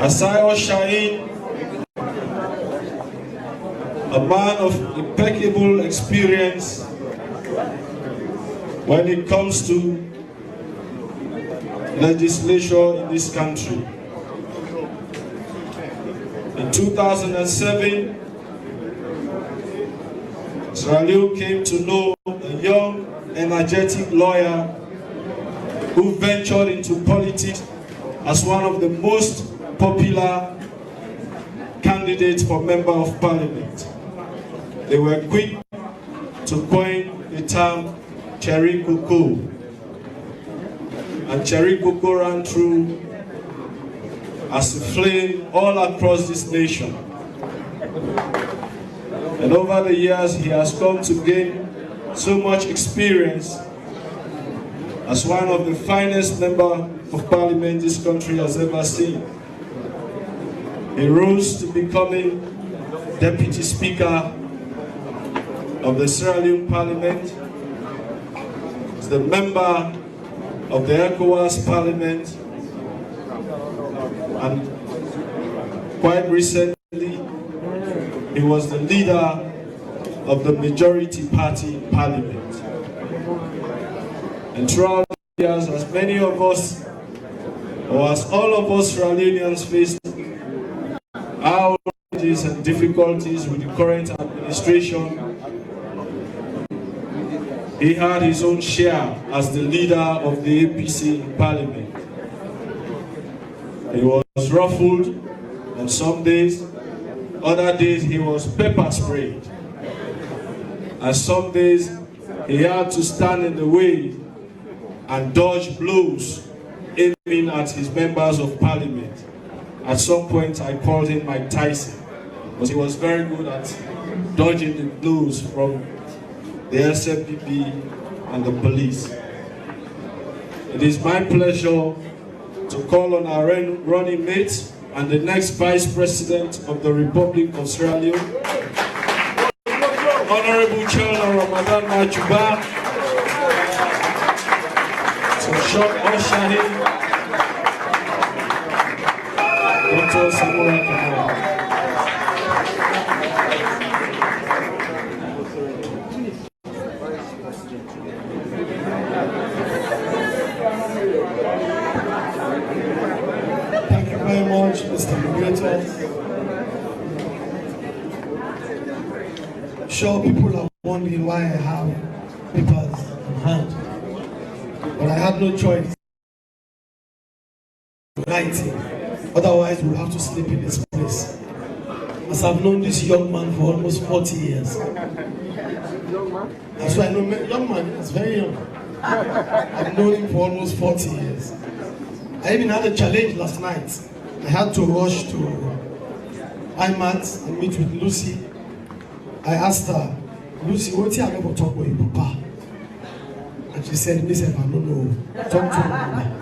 Asai Shaheen, a man of impeccable experience when it comes to legislation in this country. In 2007, Sierra Leone came to know a young, energetic lawyer who ventured into politics as one of the most popular candidates for Member of Parliament. They were quick to coin the term Cherry Cocoa. And Cherry Cocoa ran through as a flame all across this nation. And over the years, he has come to gain so much experience as one of the finest members of Parliament this country has ever seen. He rose to becoming Deputy Speaker of the Sierra Leone Parliament. He's the member of the ECOWAS Parliament, and quite recently, he was the leader of the majority party Parliament. And throughout the years, as many of us, or as all of us Sierra Leoneans faced our challenges and difficulties with the current administration, he had his own share as the leader of the APC in Parliament. He was ruffled on some days, other days he was pepper sprayed. And some days he had to stand in the way and dodge blows aiming at his members of Parliament. At some point I called him Mike Tyson, because he was very good at dodging the blows from the SMPP and the police. It is my pleasure to call on our running mate and the next Vice President of the Republic of Sierra Leone, Honorable Chairman Ramadan Majuba, to short Shaheen, Dr. Samura Kamara. Thank you very much, Mr. Moderator. Sure, people are wondering why I have papers in hand, but I had no choice. Writing. Otherwise, we'll have to sleep in this place. As I've known this young man for almost 40 years. That's why I know young man is very young. I've known him for almost 40 years. I even had a challenge last night. I had to rush to IMAT and meet with Lucy. I asked her, Lucy, what's your name talk with your papa? And she said, Miss, I don't know. Talk to her.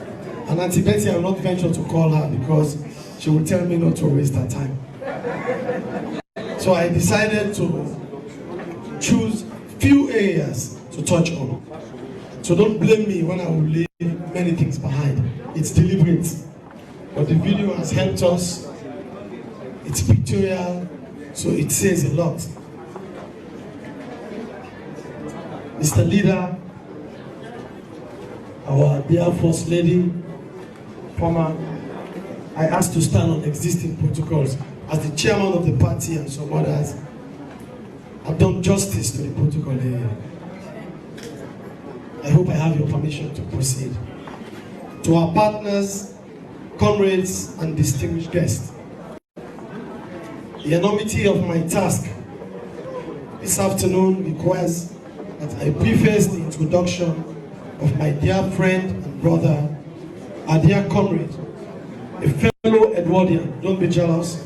And Auntie Betty, I will not venture to call her because she will tell me not to waste her time. So I decided to choose few areas to touch on. So don't blame me when I will leave many things behind. It's deliberate. But the video has helped us. It's pictorial, so it says a lot. Mr. Leader, our dear First Lady, former, I asked to stand on existing protocols. As the chairman of the party and some others, I've done justice to the protocol area. I hope I have your permission to proceed. To our partners, comrades, and distinguished guests, the enormity of my task this afternoon requires that I preface the introduction of my dear friend and brother, our dear comrade, a fellow Edwardian, don't be jealous,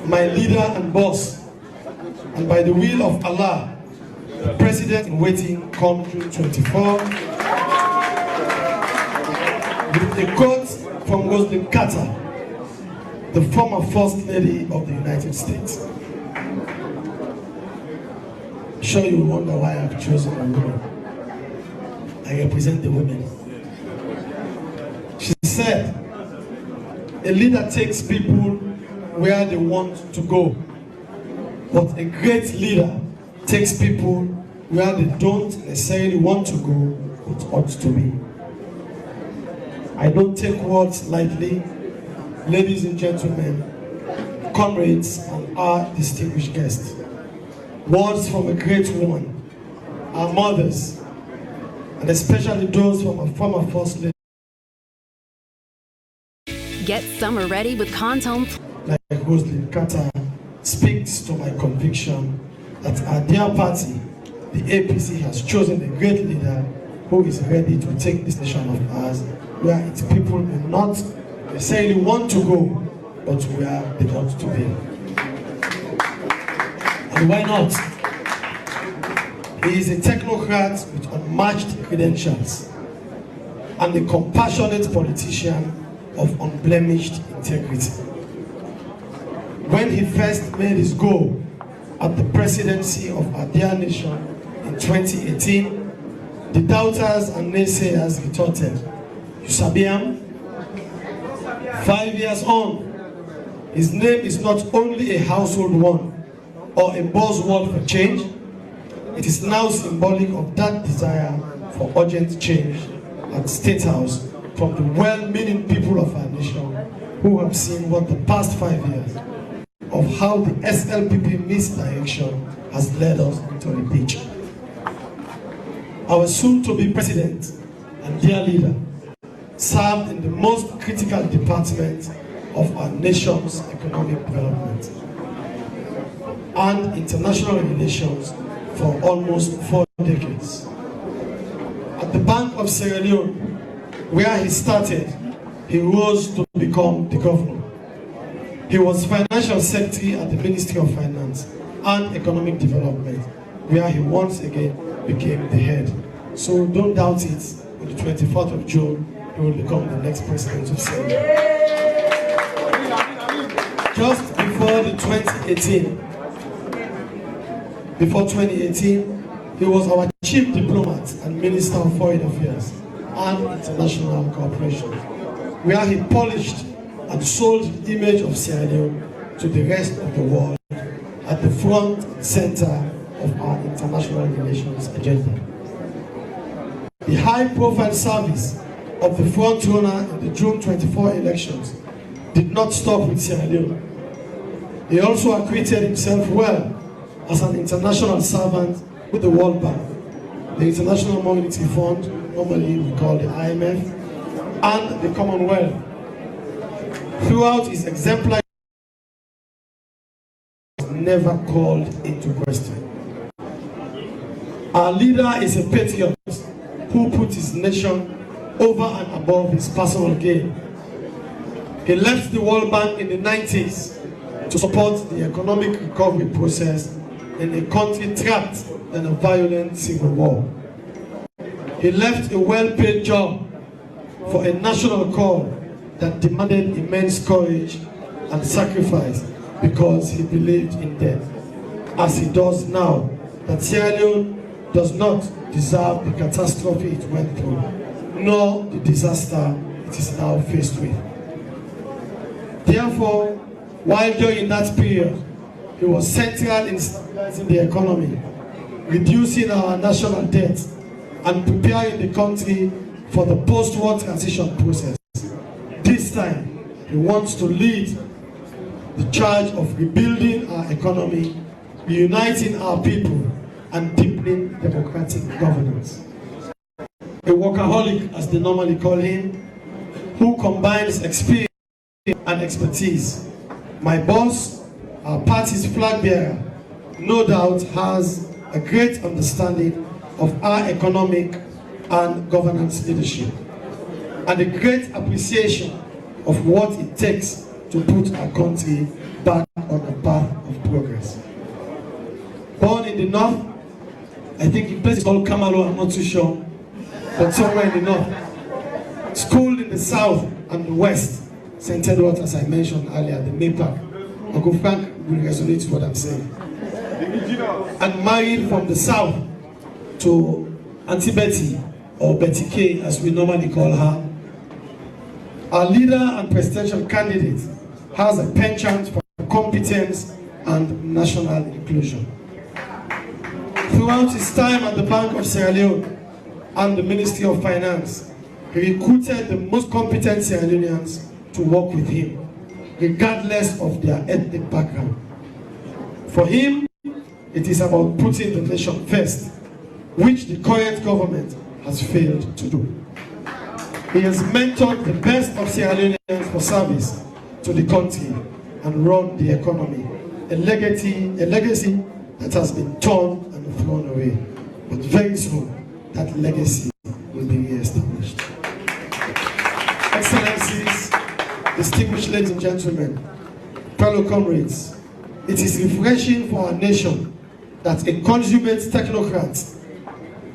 my leader and boss, and by the will of Allah, the president in waiting come June 24, with a quote from Muslim Carter, the former First Lady of the United States. I'm sure you wonder why I've chosen a woman. I represent the women. She said, A leader takes people where they want to go. But a great leader takes people where they don't necessarily want to go, but ought to be. I don't take words lightly. Ladies and gentlemen, comrades, and our distinguished guests. Words from a great woman, our mothers, and especially those from our former First Lady. Get summer ready with Condom. Like Rosalyn Carter speaks to my conviction that our dear party, the APC, has chosen a great leader who is ready to take this nation of ours where its people may not necessarily want to go, but where they ought to be. And why not? He is a technocrat with unmatched credentials and a compassionate politician of unblemished integrity. When he first made his goal at the presidency of our dear nation in 2018, the doubters and naysayers retorted, "You sabi am?" 5 years on, his name is not only a household one or a buzzword for change, it is now symbolic of that desire for urgent change at State House from the well-meaning people of our nation who have seen what the past 5 years of how the SLPP misdirection has led us into the ditch. Our soon-to-be president and dear leader served in the most critical department of our nation's economic development and international relations for almost 4 decades. At the Bank of Sierra Leone, where he started, he rose to become the governor. He was financial secretary at the Ministry of Finance and Economic Development, where he once again became the head. So don't doubt it, on the 24th of June, he will become the next president of Sierra Leone. Just before 2018, he was our chief diplomat and Minister of Foreign Affairs and International Cooperation, where he polished and sold the image of Sierra Leone to the rest of the world at the front and center of our international relations agenda. The high-profile service of the front runner in the June 24 elections did not stop with Sierra Leone. He also acquitted himself well as an international servant with the World Bank, the International Monetary Fund, normally we call the IMF, and the Commonwealth. Throughout his exemplary, never called into question. Our leader is a patriot who put his nation over and above his personal gain. He left the World Bank in the 90s to support the economic recovery process in a country trapped in a violent civil war. He left a well-paid job for a national call that demanded immense courage and sacrifice because he believed in death, as he does now, that Sierra Leone does not deserve the catastrophe it went through, nor the disaster it is now faced with. Therefore, while during that period, he was central in stabilizing the economy, reducing our national debt, and preparing the country for the post-war transition process. This time, he wants to lead the charge of rebuilding our economy, reuniting our people, and deepening democratic governance. A workaholic, as they normally call him, who combines experience and expertise. My boss, our party's flag bearer, no doubt has a great understanding of our economic and governance leadership, and a great appreciation of what it takes to put our country back on a path of progress. Born in the north, I think the place is called Kamara, I'm not too sure, but somewhere in the north. Schooled in the south and the west, St. Edward, as I mentioned earlier, the Maypark. Uncle Frank will resonate with what I'm saying. And married from the south to Auntie Betty, or Betty K, as we normally call her. Our leader and presidential candidate has a penchant for competence and national inclusion. Throughout his time at the Bank of Sierra Leone and the Ministry of Finance, he recruited the most competent Sierra Leoneans to work with him, regardless of their ethnic background. For him, it is about putting the nation first, which the current government has failed to do. He has mentored the best of Sierra Leoneans for service to the country and run the economy, a legacy that has been torn and thrown away. But very soon, that legacy will be re-established. Excellencies, distinguished ladies and gentlemen, fellow comrades, it is refreshing for our nation that a consummate technocrat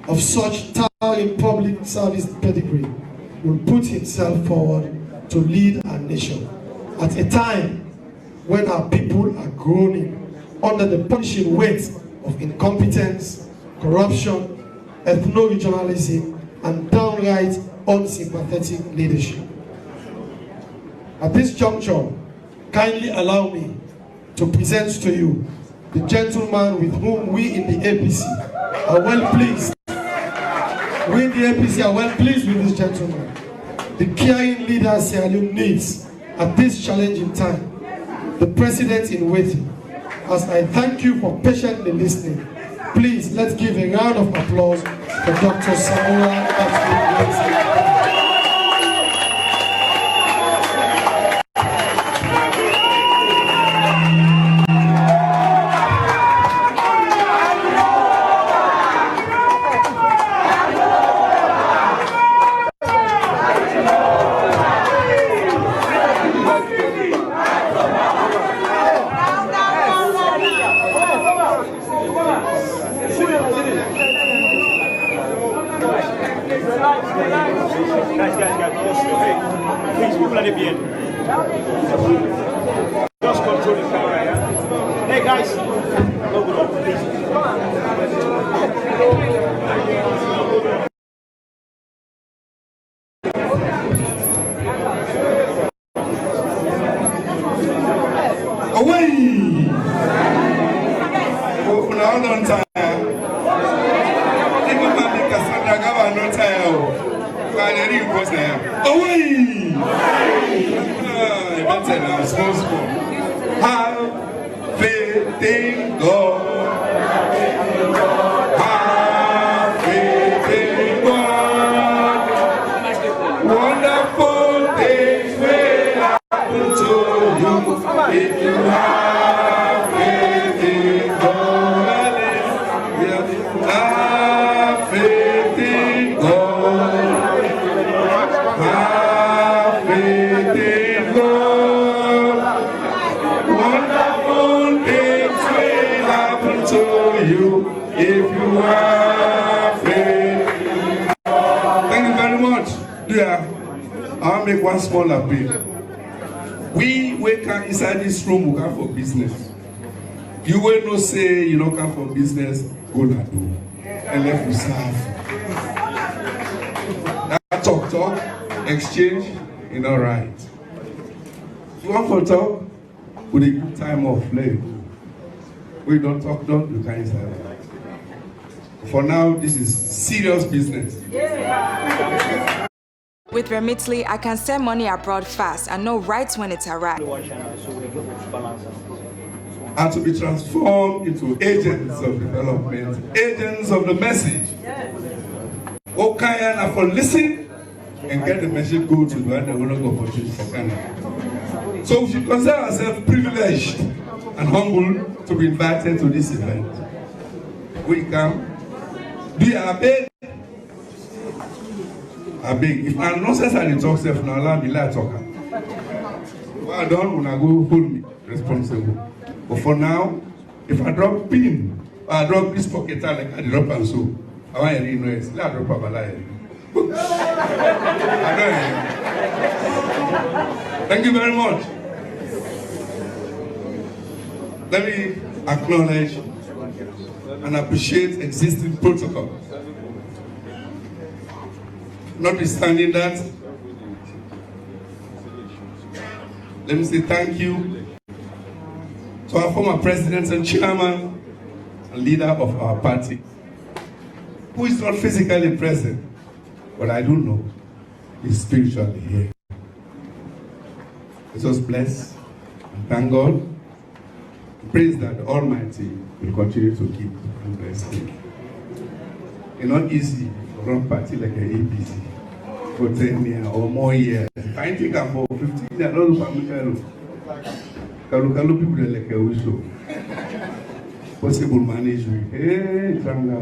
of such towering public service pedigree will put himself forward to lead our nation at a time when our people are groaning under the punishing weight of incompetence, corruption, ethno-regionalism, and downright unsympathetic leadership. At this juncture, kindly allow me to present to you the gentleman with whom we in the APC are well pleased. We in the APC are well pleased with this gentleman, the caring leader Sierra Leone needs at this challenging time, the president in waiting. As I thank you for patiently listening, please let's give a round of applause for Dr. Samura. Just control the camera, yeah? Hey guys! Away! Oh, now don't tire. Even my Cassandra Gava no tire. Away! Now, small. Have faith in God. Have faith in God. Wonderful things will happen to you if you have faith in God. Have faith in God. Have faith in God. If you have faith. Thank you very much. I'll make one small appeal. We come inside this room, we come for business. You will not say you don't come for business, go na do. And let you serve. That talk, exchange, you know, right. If you want for talk, with a good time off, let it go. We don't talk, you can't serve. For now, this is serious business. With Remitly, I can send money abroad fast and know right when it's arrived. And to be transformed into agents of development, agents of the message. Okay, and for listen and get the message go to the one that will not go opportunity for Canada. So we should consider ourselves privileged and humble to be invited to this event. We come. Do you beg? I beg. If I'm not necessarily talk self now, allow me like talker. Well, I don't want to go hold me responsible. But for now, if I drop pin, or I drop this pocket like I drop and so, I want to know it. Let drop a lie. I don't. Thank you very much. Let me acknowledge and appreciate existing protocol. Notwithstanding that, Let me say thank you to our former president and chairman and leader of our party, who is not physically present, but I do know he's spiritually here. Let us bless and thank God. Praise that the Almighty will continue to keep and bless him. It's not easy to run party like an APC for 10 years or more years. I think I'm for 15 years. I don't know Kalu people like a wish. Possible management. Hey, Tranga.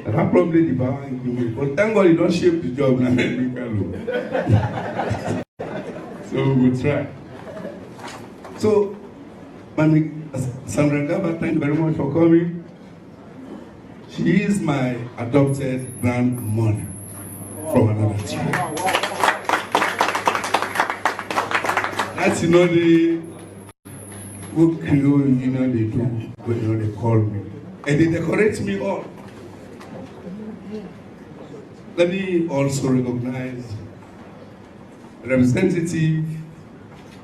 That probably the power in me. But thank God you don't shape the job now. So we will try. So, Sandra Gaba, thank you very much for coming. She is my adopted grandmother from another tribe. That's the good Creole, they do when they call me. And they decorate me all. Let me also recognize the representative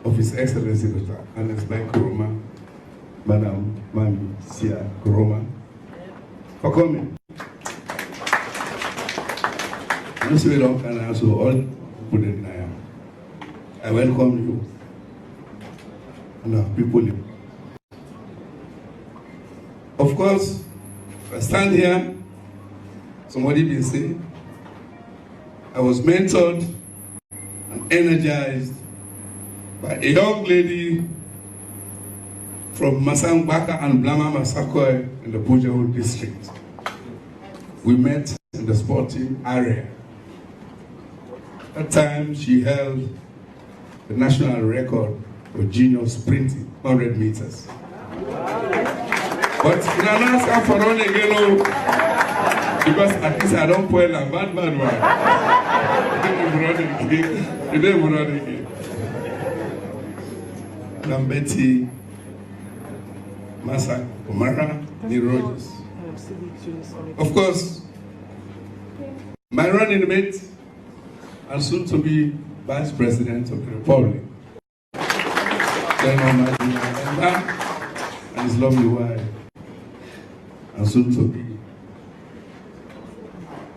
of His Excellency Dr. Ernest Bai Kuroma, Madam Mami Sia Kuroma, for coming. I'm so long and also all put in I welcome you and our people. Of course, I stand here, somebody did say, I was mentored and energized by a young lady from Masangbaka and Blama Masakoi in the Bujawu district. We met in the sporting area. At that time, she held the national record for junior sprinting, 100 meters. But in an answer for running again, because at least I don't point a bad one. They didn't run again. Betty, Masa, Kamara, Rogers. Of course, my running mate and soon to be Vice President of the Republic, and his lovely wife, and soon to be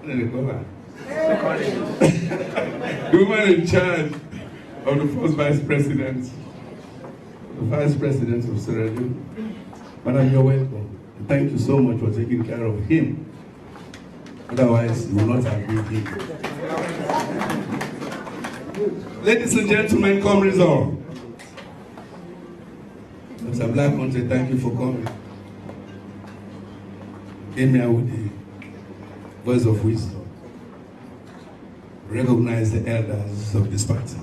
the woman in charge of the first Vice President. The Vice President of Sierra Leone. Madam, you're welcome. Thank you so much for taking care of him. Otherwise, you will not have been here. Ladies and gentlemen, Congres all. Mr. Blackmon, thank you for coming. Came here with the voice of wisdom. Recognize the elders of this party.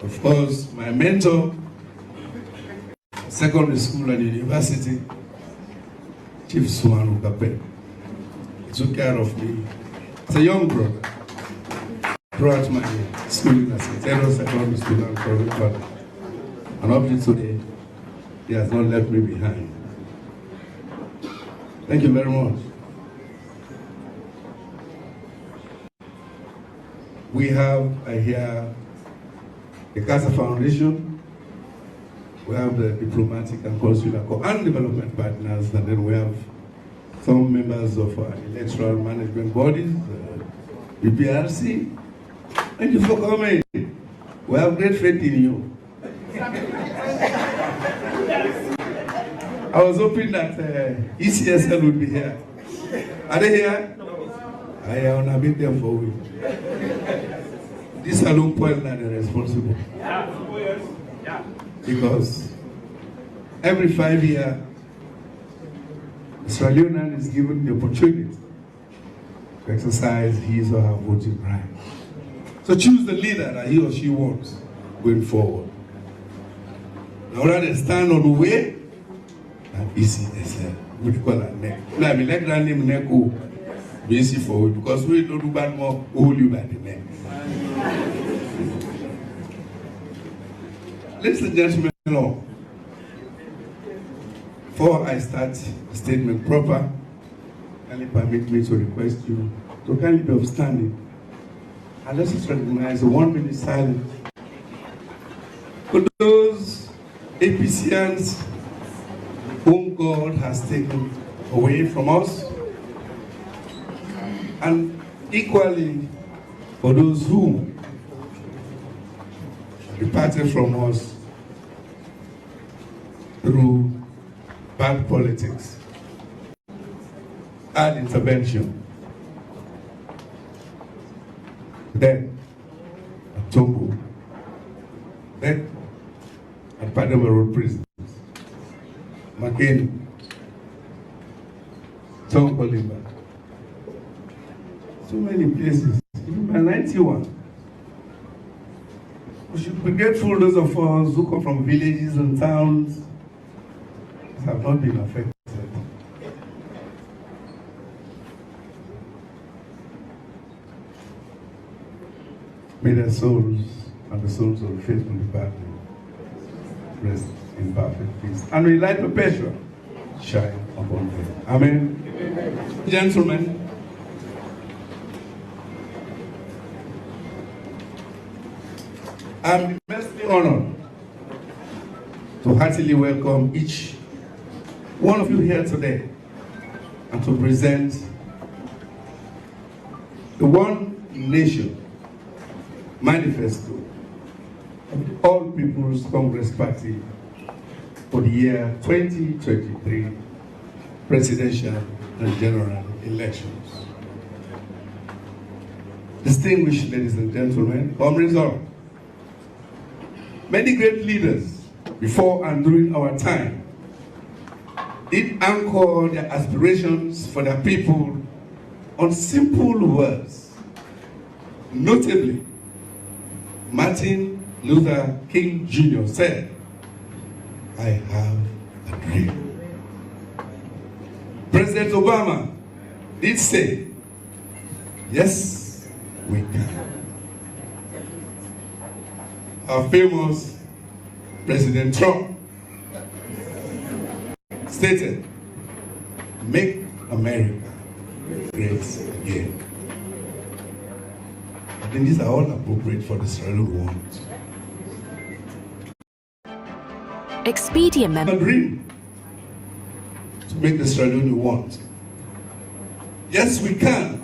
Of course, my mentor, secondary school and university, Chief Sumanu Kape, took care of me as a young brother throughout my schooling as a secondary school and college. And up to today, he has not left me behind. Thank you very much. We have here the CASA Foundation, we have the diplomatic and consular and development partners, and then we have some members of our electoral management bodies, BPRC. Thank you for coming. We have great faith in you. I was hoping that ECSL would be here. Are they here? I have been there for a week. This Salone point that they're responsible. Because every 5 years, Sierra Leonean is given the opportunity to exercise his or her voting right. So choose the leader that he or she wants going forward. Now rather than stand on the way, and ECSL, we call that neck. Now I mean like that name neck be easy for you because we don't do bad more, we hold you by the neck. Ladies and gentlemen, before I start the statement proper, kindly permit me to request you to kindly be upstanding and let's just recognize the 1 minute silence For those APCians whom God has taken away from us, and equally for those who departed from us through bad politics, bad intervention, then at Togo, then at Padova Road Prison, McCain, Tom Colimba, so many places. Even by 91, we should be grateful, those of us who come from villages and towns have not been affected. May their souls and the souls of the faithful departed rest in perfect peace, and may light perpetual shine upon them. Amen. Amen. Gentlemen, I'm immensely honored to heartily welcome each one of you here today and to present the One Nation Manifesto of the All People's Congress Party for the year 2023 presidential and general elections. Distinguished ladies and gentlemen, comrades all, many great leaders before and during our time did anchor their aspirations for their people on simple words. Notably, Martin Luther King Jr. said, "I have a dream." President Obama did say, "Yes, we can." Our famous President Trump stated, "Make America great again." I think these are all appropriate for the Sierra Leone want. Expedia A member. dream to make the Sierra Leone we want. Yes, we can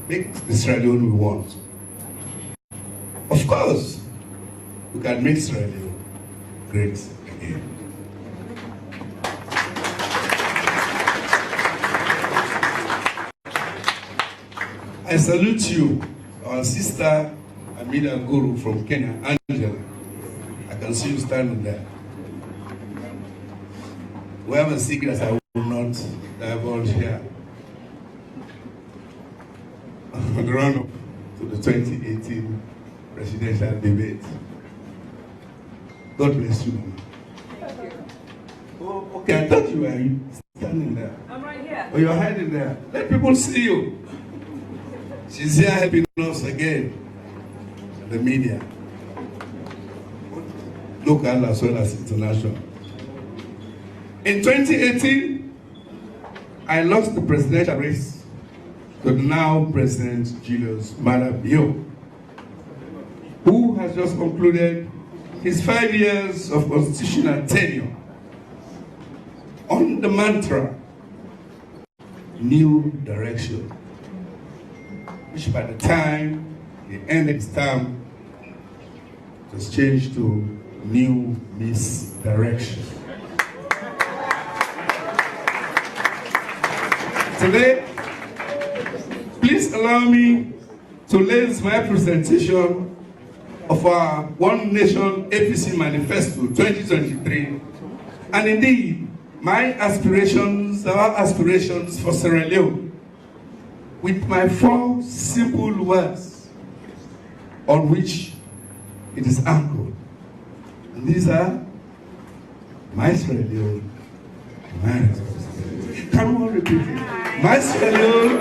make the Sierra Leone we want. Of course, we can make Sierra Leone great again. I salute you, our sister Amida Guru from Kenya, Angela. I can see you standing there. We have a secret I will not divulge here. On the run-up to the 2018 presidential debate. God bless you, Mama. Oh, okay, I thought you were standing there. I'm right here. Oh, you're hiding there. Let people see you. She's here helping us again. The media. Local as well as international. In 2018, I lost the presidential race to the now President Julius Maada Bio, who has just concluded his 5 years of constitutional tenure on the mantra, new direction, which by the time he ended his term was changed to new misdirection. Today, please allow me to lace my presentation of our One Nation APC Manifesto 2023, and indeed, my aspirations, our aspirations for Sierra Leone, with my 4 simple words on which it is anchored. And these are my Sierra Leone, my responsibility. Can we all repeat it? My Sierra Leone,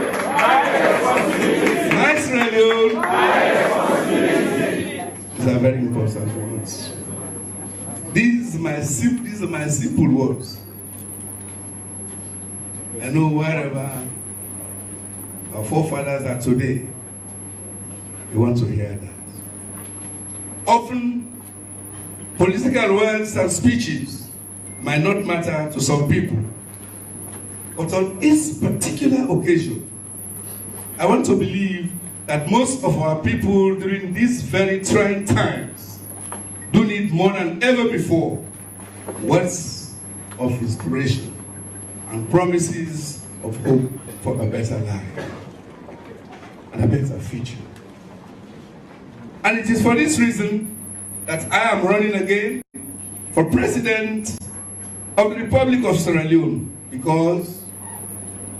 my Sierra Leone, these are very important words. These are my simple words. I know wherever our forefathers are today, they want to hear that. Often, Political words and speeches might not matter to some people, but on this particular occasion, I want to believe that most of our people during these very trying times do need more than ever before words of inspiration and promises of hope for a better life and a better future. And it is for this reason that I am running again for President of the Republic of Sierra Leone, because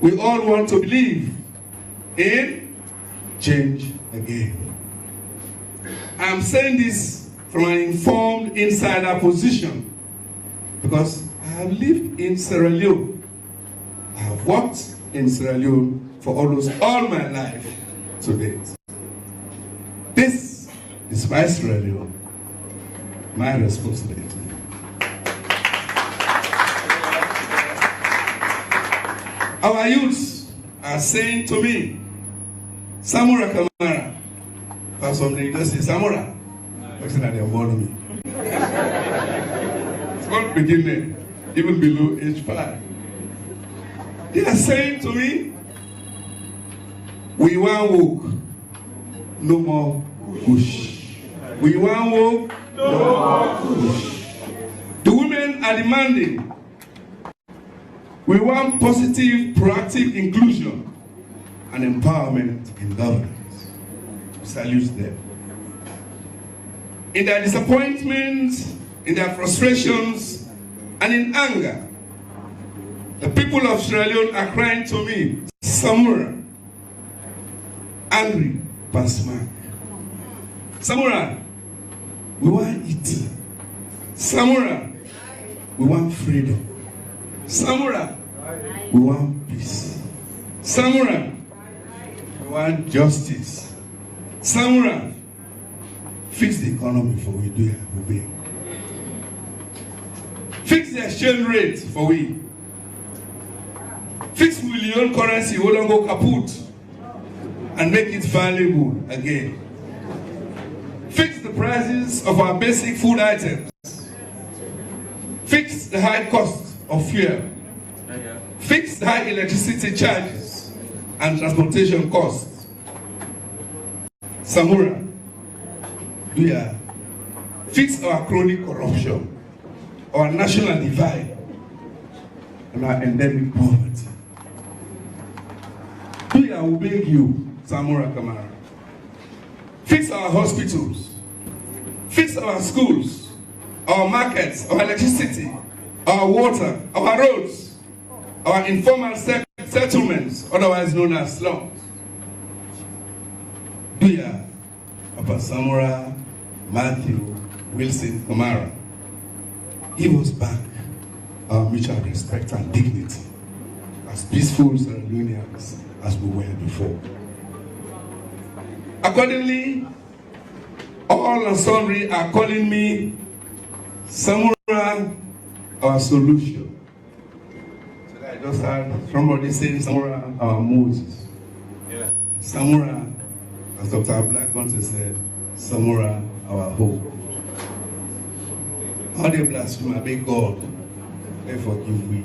we all want to believe in change again. I am saying this from an informed insider position because I have lived in Sierra Leone. I have worked in Sierra Leone for almost all my life to date. This is my Sierra Leone, my responsibility. Our youths are saying to me, Samura Kamara, for some they just say Samura, looking at their me. It's not beginning, even below age 5. They are saying to me, we want woke, no more push. We want woke, no more push. The women are demanding, we want positive, proactive inclusion and empowerment in governance. We salute them. In their disappointments, in their frustrations, and in anger, the people of Sierra Leone are crying to me, Samura, angry past mark. Samura, we want it. Samura, we want freedom. Samura, we want peace. Samura, we want justice. Samura, fix the economy for we do it. Fix the exchange rate for we. Fix Leone currency, we don't go kaput, and make it valuable again. Fix the prices of our basic food items. Fix the high cost of fuel. Fix the high electricity charges and transportation costs. Samura, fix our chronic corruption, our national divide, and our endemic poverty. I will beg you, Samura Kamara, fix our hospitals, fix our schools, our markets, our electricity, our water, our roads, our informal settlements, otherwise known as slums. Papa Samura, Matthew, Wilson, Kamara, give us back our mutual respect and dignity as peaceful Sierra Leoneans as we were before. Accordingly, all and sundry are calling me Samura, our solution. So I just heard somebody saying Samura, our Moses. Yeah. Samura, as Dr. Black once said, Samura, our hope. How they blaspheme, may God, they forgive me.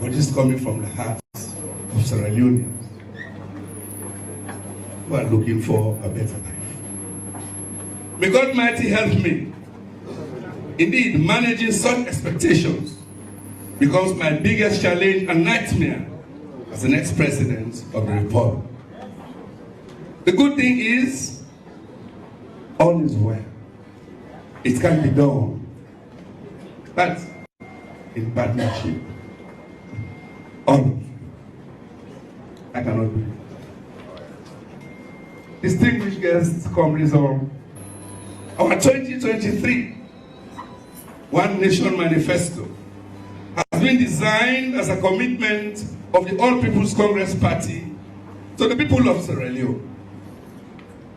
But this is coming from the hearts of Sierra Leoneans who are looking for a better life. May God mighty help me. Indeed, managing such expectations becomes my biggest challenge and nightmare as the next president of the Republic. The good thing is, all is well. It can be done, but in partnership. All of you. I cannot do it. Distinguished guests, Congres, our 2023 One Nation Manifesto has been designed as a commitment of the All People's Congress Party to the people of Sierra Leone.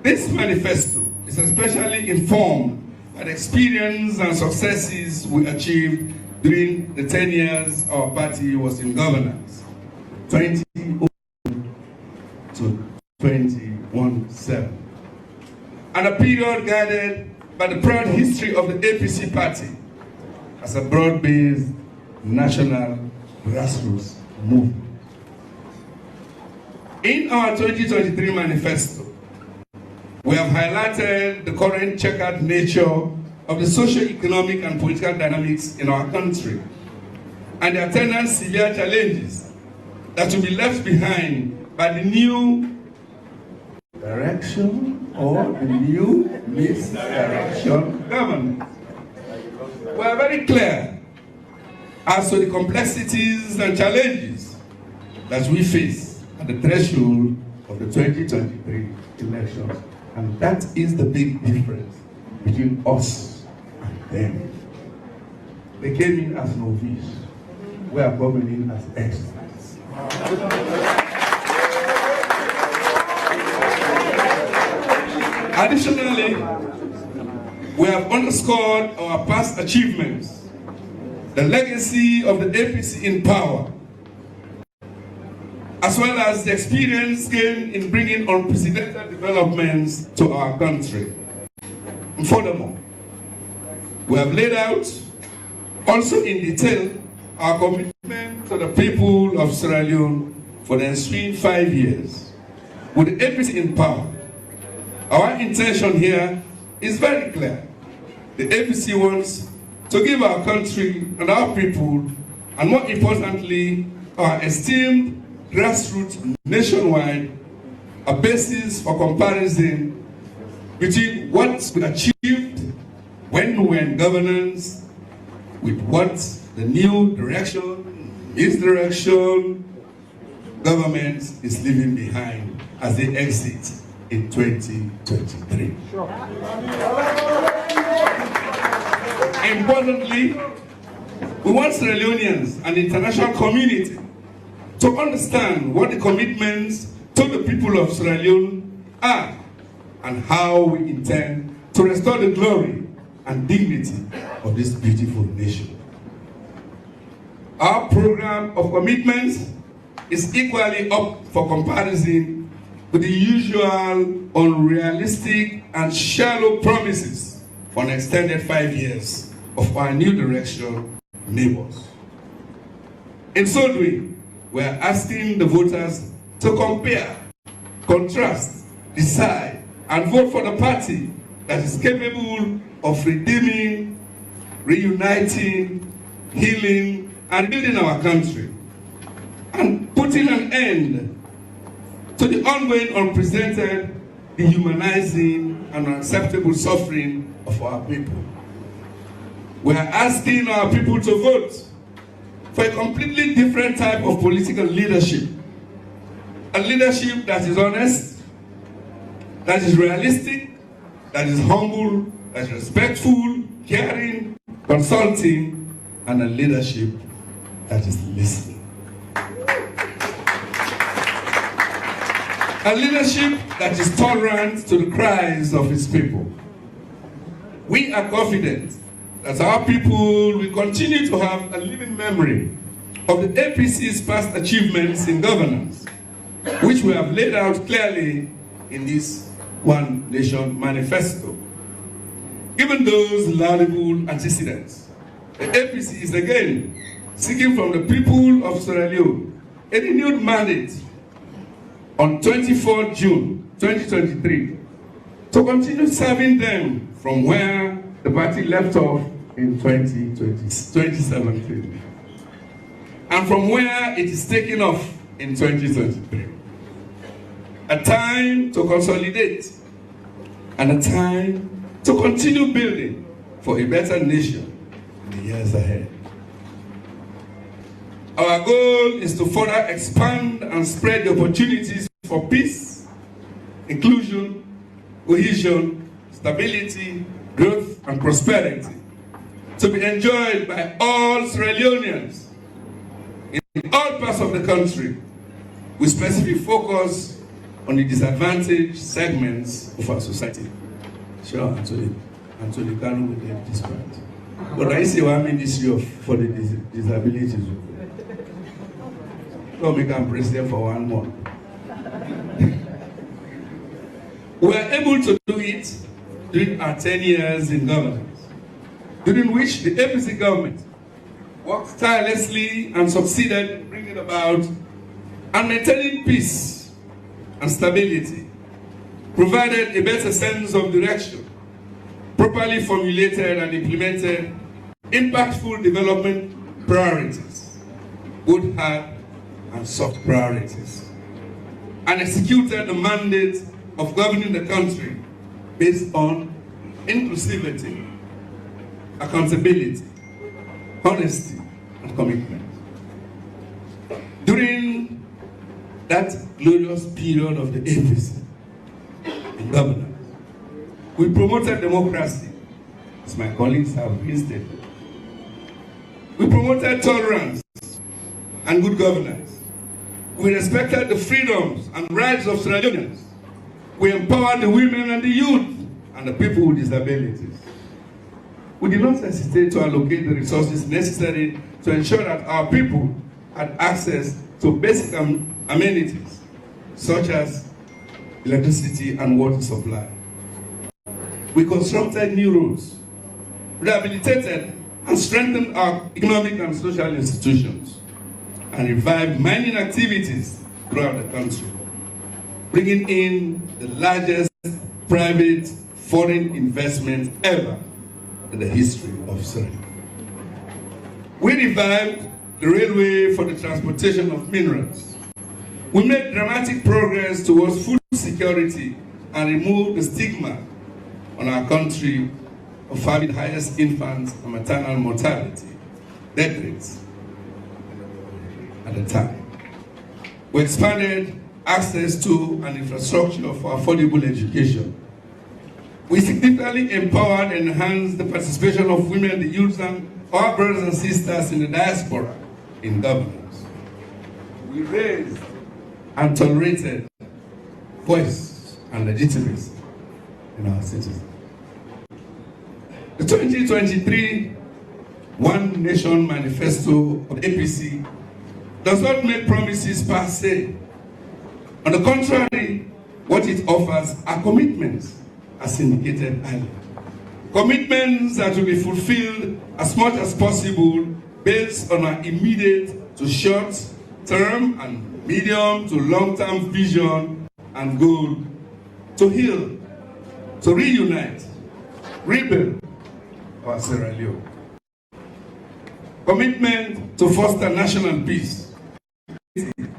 This manifesto is especially informed by the experience and successes we achieved during the 10 years our party was in governance, 2000 to 2017, and a period guided by the proud history of the APC party as a broad-based national grassroots movement. In our 2023 manifesto, we have highlighted the current checkered nature of the socio-economic and political dynamics in our country and the attendant severe challenges that will be left behind by the new direction or the new misdirection government. We are very clear as to the complexities and challenges that we face at the threshold of the 2023 elections. And that is the big difference between us and them. They came in as novice. We are coming in as experts. Additionally, we have underscored our past achievements, the legacy of the APC in power, as well as the experience gained in bringing unprecedented developments to our country. And furthermore, we have laid out, also in detail, our commitment to the people of Sierra Leone for the ensuing 5 years. With the APC in power, our intention here is very clear. The APC wants to give our country and our people, and more importantly, our esteemed grassroots nationwide, a basis for comparison between what we achieved when we were in governance with what the new direction, misdirection government is leaving behind as they exit in 2023. Sure. Importantly, we want Sierra Leoneans and the international community to understand what the commitments to the people of Sierra Leone are and how we intend to restore the glory and dignity of this beautiful nation. Our program of commitments is equally up for comparison with the usual unrealistic and shallow promises for an extended 5 years of our new direction neighbors. In so doing, we are asking the voters to compare, contrast, decide, and vote for the party that is capable of redeeming, reuniting, healing, and building our country, and putting an end to the ongoing, unprecedented, dehumanizing, and unacceptable suffering of our people. We are asking our people to vote for a completely different type of political leadership. A leadership that is honest, that is realistic, that is humble, that is respectful, caring, consulting, and a leadership that is listening. A leadership that is tolerant to the cries of its people. We are confident that our people will continue to have a living memory of the APC's past achievements in governance, which we have laid out clearly in this One Nation Manifesto. Given those laudable antecedents, the APC is again seeking from the people of Sierra Leone a renewed mandate on 24 June 2023 to continue serving them from where the party left off in 2017 and from where it is taking off in 2023. A time to consolidate and a time to continue building for a better nation in the years ahead. Our goal is to further expand and spread the opportunities for peace, inclusion, cohesion, stability, growth, and prosperity to be enjoyed by all Sierra Leoneans in all parts of the country, with specific focus on the disadvantaged segments of our society. Sure, Anthony Kanu will take this part. But I say one ministry for the disabilities. So we can president for 1 month. We are able to do it during our 10 years in governance, during which the APC government worked tirelessly and succeeded in bringing about and maintaining peace and stability, provided a better sense of direction, properly formulated and implemented impactful development priorities, both hard and soft priorities, and executed the mandate of governing the country based on inclusivity, accountability, honesty, and commitment. During that glorious period of the APC in governance, we promoted democracy, as my colleagues have stated. We promoted tolerance and good governance. We respected the freedoms and rights of Sierra Leoneans. We empowered the women and the youth and the people with disabilities. We did not hesitate to allocate the resources necessary to ensure that our people had access to basic amenities, such as electricity and water supply. We constructed new roads, rehabilitated and strengthened our economic and social institutions, and revived mining activities throughout the country, bringing in the largest private foreign investment ever in the history of Sierra Leone. We revived the railway for the transportation of minerals. We made dramatic progress towards food security and removed the stigma on our country of having the highest infant and maternal mortality, death rates at the time. We expanded access to and infrastructure for affordable education. We significantly empowered and enhanced the participation of women, the youth, and our brothers and sisters in the diaspora in governance. We raised and tolerated voice and legitimacy in our citizens. The 2023 One Nation Manifesto of APC does not make promises per se. On the contrary, what it offers are commitments, as indicated earlier. Commitments that will be fulfilled as much as possible based on our immediate to short-term and medium to long-term vision and goal to heal, to reunite, rebuild our Sierra Leone. Commitment to foster national peace,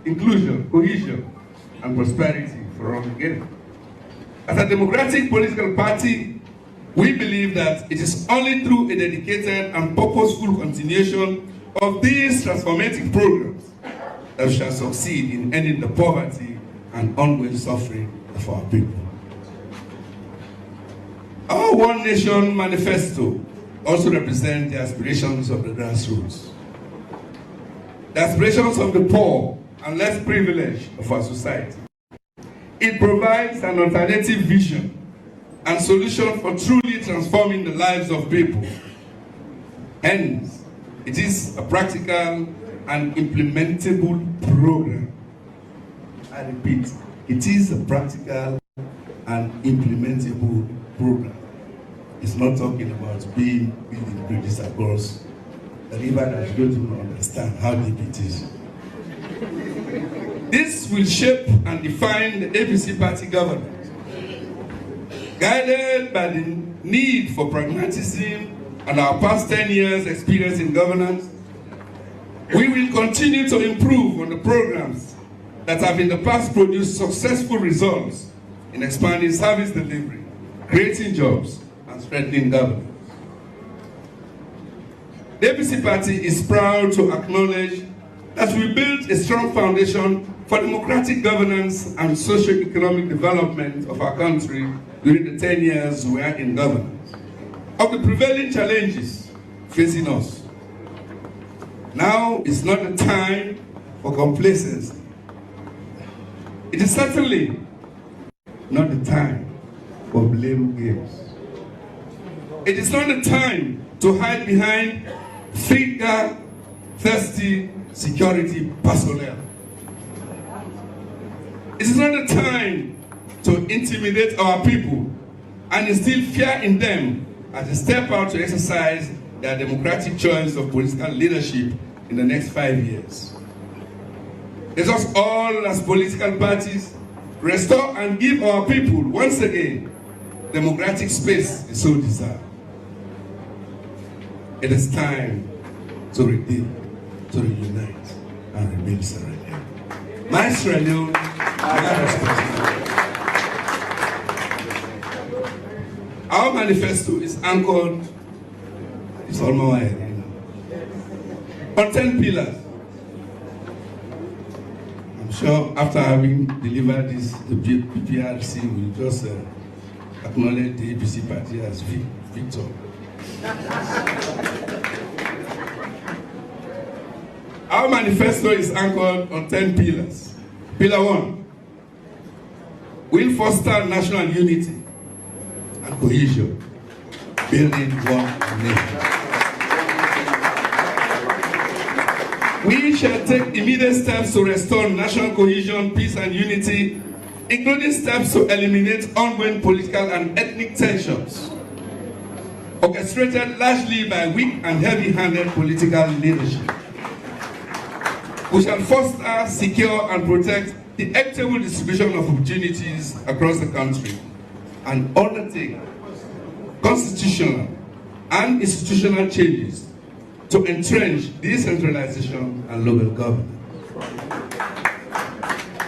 inclusion, cohesion, and prosperity for all together. As a democratic political party, we believe that it is only through a dedicated and purposeful continuation of these transformative programs that we shall succeed in ending the poverty and ongoing suffering of our people. Our One Nation Manifesto also represents the aspirations of the grassroots, the aspirations of the poor and less privileged of our society. It provides an alternative vision and solution for truly transforming the lives of people. Hence, it is a practical and implementable program. I repeat, it is a practical and implementable program. It's not talking about building bridges across the river that you don't even understand how deep it is. This will shape and define the APC party government, guided by the need for pragmatism and our past 10 years experience in governance. We will continue to improve on the programs that have in the past produced successful results in expanding service delivery, creating jobs, and strengthening governance. The APC party is proud to acknowledge that we built a strong foundation for democratic governance and socio-economic development of our country during the 10 years we are in governance. Of the prevailing challenges facing us, now is not the time for complacency. It is certainly not the time for blame games. It is not the time to hide behind thirsty security personnel. It is not the time to intimidate our people and instill fear in them as they step out to exercise their democratic choice of political leadership in the next 5 years. Let us all, as political parties, restore and give our people, once again, democratic space they so deserve. It is time to redeem, to reunite, and rebuild Sierra Leone. My Sierra Leone, my responsibility. Our manifesto is anchored, it's all my way now, on 10 pillars. I'm sure after having delivered this, the PPRC will just acknowledge the APC party as victor. Our manifesto is anchored on 10 pillars. Pillar 1, we'll foster national unity and cohesion, building one nation. We shall take immediate steps to restore national cohesion, peace and unity, including steps to eliminate ongoing political and ethnic tensions, orchestrated largely by weak and heavy-handed political leadership. We shall foster, secure and protect the equitable distribution of opportunities across the country and undertake constitutional and institutional changes to entrench decentralization and local government.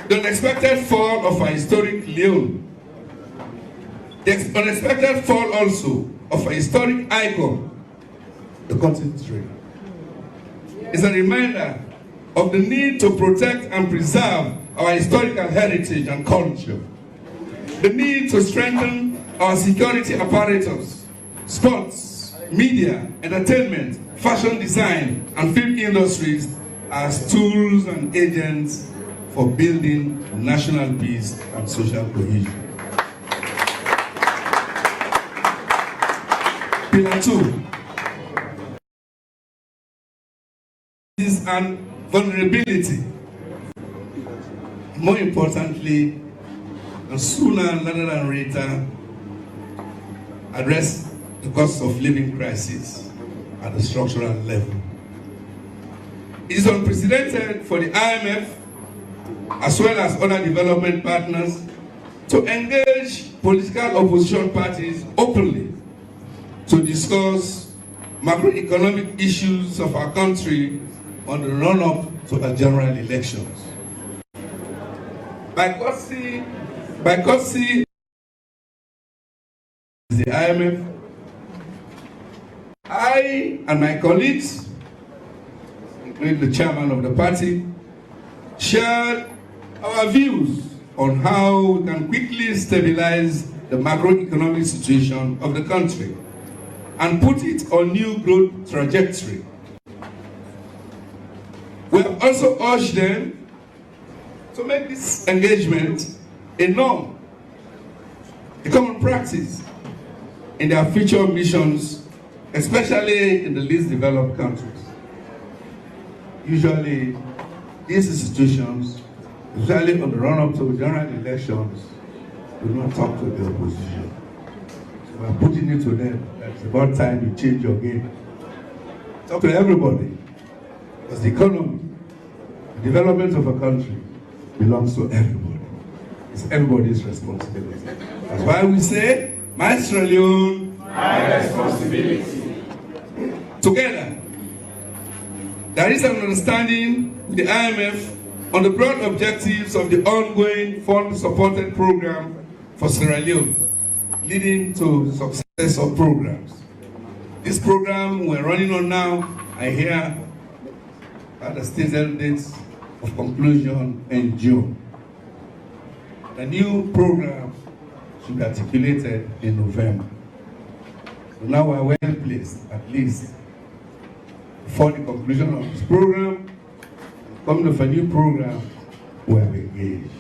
The unexpected fall of our historic Leone, the unexpected fall also of a historic icon, the cotton tree, is a reminder of the need to protect and preserve our historical heritage and culture, the need to strengthen our security apparatus, sports, media, entertainment, fashion design, and film industries as tools and agents for building national peace and social cohesion. Pillar 2, and vulnerability. More importantly, and sooner rather than later, address the cost of living crisis at the structural level. It is unprecedented for the IMF, as well as other development partners, to engage political opposition parties openly to discuss macroeconomic issues of our country on the run-up to a general elections. By courtesy the IMF, I and my colleagues, including the chairman of the party, shared our views on how we can quickly stabilize the macroeconomic situation of the country and put it on new growth trajectory. We have also urged them to make this engagement a norm, a common practice in their future missions, especially in the least developed countries. Usually, these institutions, especially on the run-up to general elections, do not talk to the opposition. So we're putting it to them that it's about time you change your game. Talk to everybody. Because the economy, the development of a country belongs to everybody. It's everybody's responsibility. That's why we say, my Sierra Leone, my responsibility. Together, there is an understanding with the IMF on the broad objectives of the ongoing fund-supported program for Sierra Leone, leading to success of programs. This program we're running on now, I hear, at the stated dates of conclusion in June. The new program should be articulated in November. So now we're well placed, at least, for the conclusion of this program. Coming with a new program, we have engaged,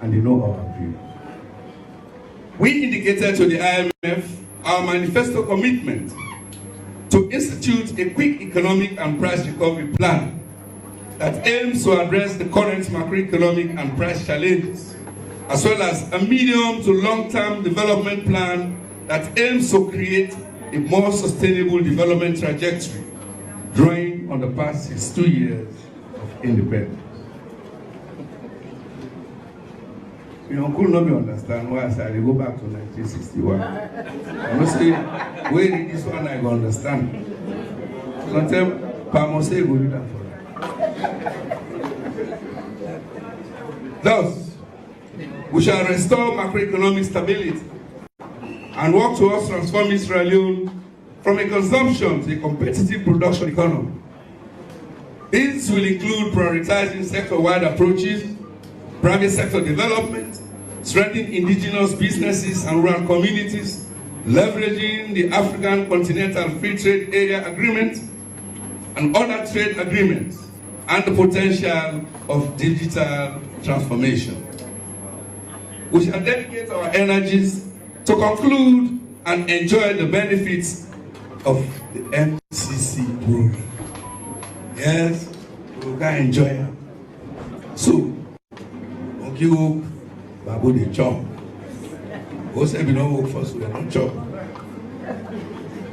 and they know our view. We indicated to the IMF our manifesto commitment to institute a quick economic and price recovery plan that aims to address the current macroeconomic and price challenges, as well as a medium to long-term development plan that aims to create a more sustainable development trajectory, drawing on the past 62 years of independence. You could not understand why I said I go back to 1961. I'm say, where did this one I go understand? Sometimes, Pamose go do that for that. Thus, we shall restore macroeconomic stability and work towards transforming Sierra Leone from a consumption to a competitive production economy. This will include prioritizing sector-wide approaches, private sector development, strengthening indigenous businesses and rural communities, leveraging the African Continental Free Trade Area Agreement and other trade agreements, and the potential of digital transformation. We shall dedicate our energies to conclude and enjoy the benefits of the MCC program. Yes, we can enjoy it. So, okay, Babu the job. Who said we don't work for us, we don't job.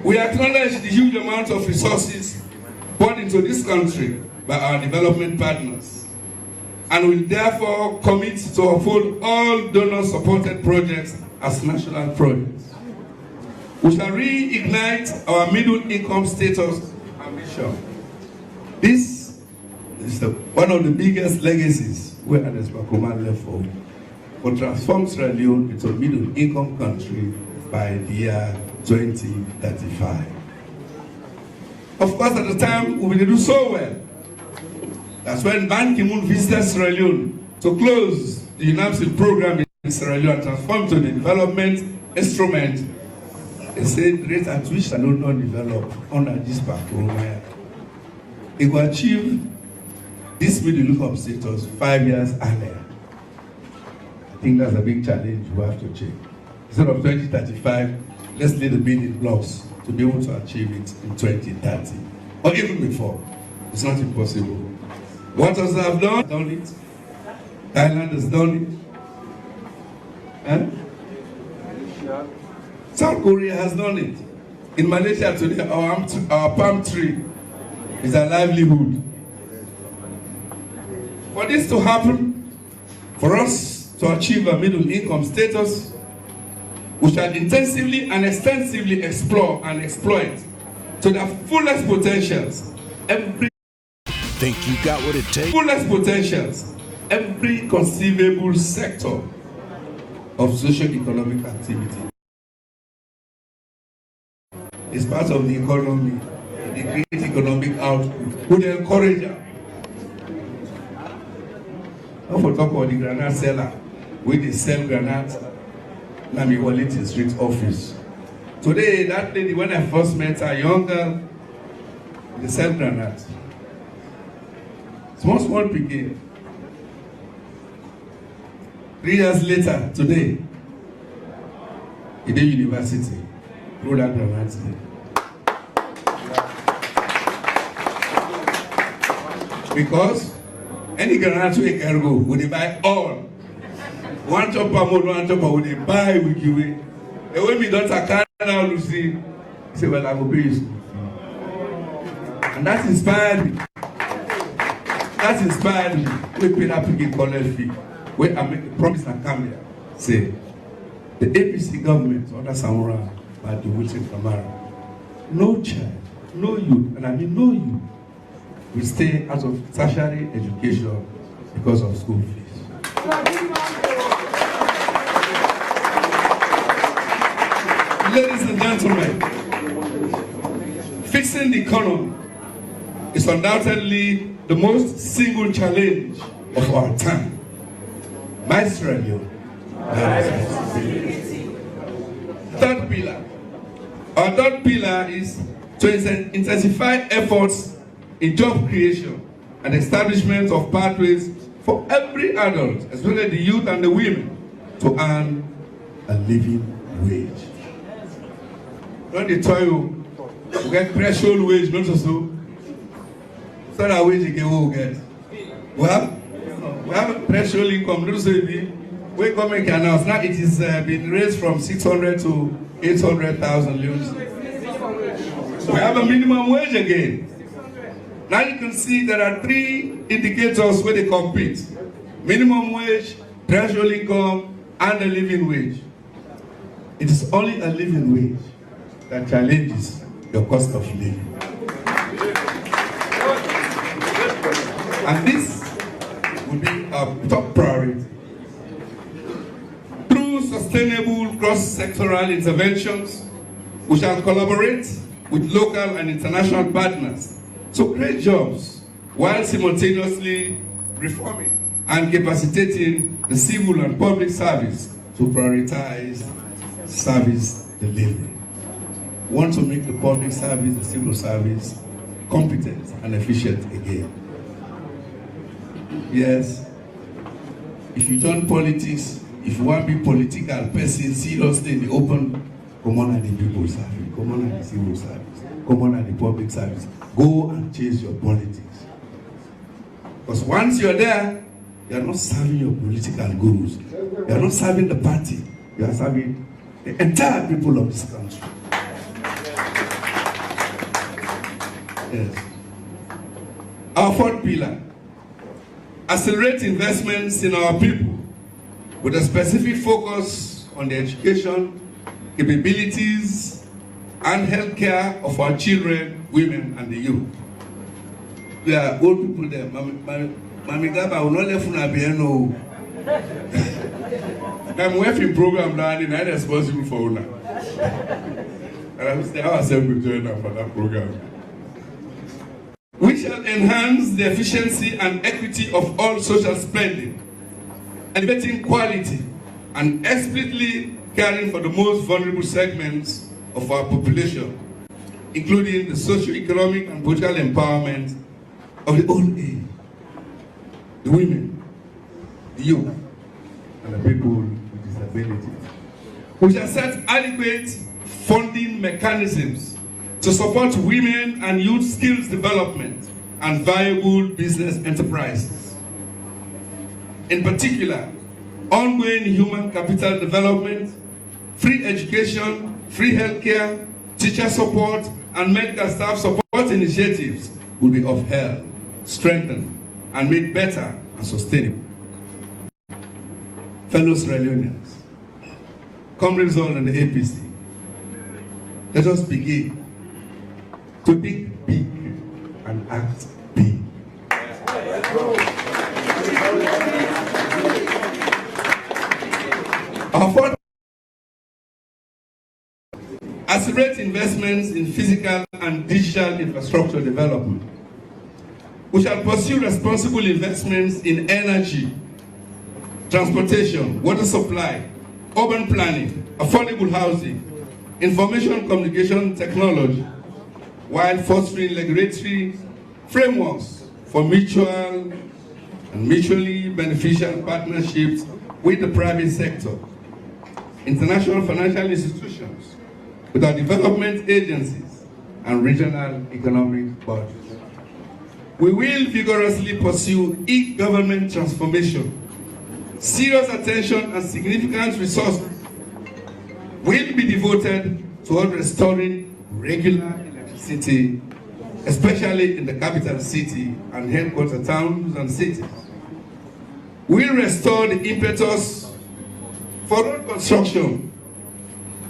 We acknowledge the huge amount of resources poured into this country by our development partners, and will therefore commit to uphold all donor-supported projects as national projects. We shall reignite our middle-income status ambition. This is one of the biggest legacies we at Esmakoma left for transform Sierra Leone into a middle-income country by the year 2035. Of course, at the time, we will do so well. That's when Ban Ki-moon visited Sierra Leone to close the UNAMSIL program in Sierra Leone and transform to the development instrument. They said the rate at which Sierra Leone develop under this program, it will achieve this middle-income status 5 years earlier. I think that's a big challenge we have to check. Instead of 2035, let's lay the building blocks to be able to achieve it in 2030, or even before. It's not impossible. What else have done it. Thailand has done it. Eh? South Korea has done it. In Malaysia today, our palm tree is a livelihood. For this to happen, for us to achieve a middle-income status, we shall intensively and extensively explore and exploit to their fullest potentials every every conceivable sector of socio-economic activity. It's part of the economy, the great economic output. Would encourage them. Not for talk about the granite seller, where they sell granite. Now me wallet in street office. Today, that lady, when I first met her, young girl, they sell granite. Small picking. 3 years later, today, in the university, grow that granite. Because any granite we can go, would they buy all? One chopper more, one chopper would they buy with you. And when me daughter can't now Lucy, he said, well, I will pay you. And that inspired me. That inspired me. We paid that picking college fee. When I make a promise and come here, say, the APC government under Samura by the Wilson Kamara, no child, no youth, and I mean no youth, will stay out of tertiary education because of school fees. Ladies and gentlemen, fixing the economy is undoubtedly the most single challenge of our time. My Sierra Leone. Third pillar. Our third pillar is to intensify efforts in job creation and establishment of pathways for every adult, especially the youth and the women, to earn a living wage. Don't they tell you, we get threshold wage, not so. So that wage you can get. We have threshold income, not so we come and announce. Now it is been raised from 600 to 800,000 Leones. We have a minimum wage again. Now you can see there are 3 indicators where they compete. Minimum wage, threshold income, and a living wage. It is only a living wage that challenges your cost of living. And this will be our top priority. Through sustainable cross-sectoral interventions, we shall collaborate with local and international partners to create jobs while simultaneously reforming and capacitating the civil and public service to prioritize service delivery. We want to make the public service, the civil service, competent and efficient again. Yes, if you join politics, if you want to be political person seriously in the open, come on at the people service, come on at the civil service, come on at the public service. Go and chase your politics. Because once you're there, you are not serving your political gurus. You are not serving the party. You are serving the entire people of this country. Yes. Our 4th pillar, accelerate investments in our people with a specific focus on the education, capabilities, and healthcare of our children, women, and the youth. There are old people there. Mami Gaba will not let Funa be no. I'm working program now and I'm responsible for Una. And I'm saying ourselves will join us for that program. We shall enhance the efficiency and equity of all social spending, elevating quality and explicitly caring for the most vulnerable segments of our population, including the socio-economic and political empowerment of the old age, the women, the youth, and the people with disabilities. We shall set adequate funding mechanisms to support women and youth skills development and viable business enterprises. In particular, ongoing human capital development, free education, free healthcare, teacher support, and medical staff support initiatives will be upheld, strengthened, and made better and sustainable. Fellow Sierra Leoneans, Congres and the APC, let us begin to think big and act big. Our 4th, accelerate investments in physical and digital infrastructure development. We shall pursue responsible investments in energy, transportation, water supply, urban planning, affordable housing, information communication technology, while fostering regulatory frameworks for mutual and mutually beneficial partnerships with the private sector, international financial institutions, with our development agencies, and regional economic bodies. We will vigorously pursue e-government transformation. Serious attention and significant resources will be devoted toward restoring regular electricity, especially in the capital city and headquarter towns and cities. We will restore the impetus for road construction,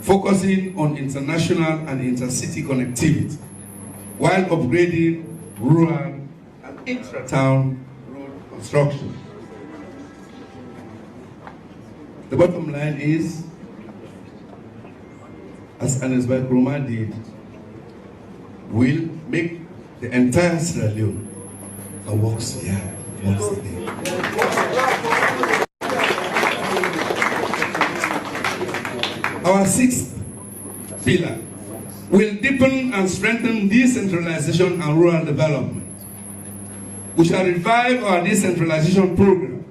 focusing on international and intercity connectivity, while upgrading rural and intra-town road construction. The bottom line is, as Anisbai Kroma did, will make the entire Sierra Leone a works yard once again. Our 6th pillar will deepen and strengthen decentralization and rural development. We shall revive our decentralization program,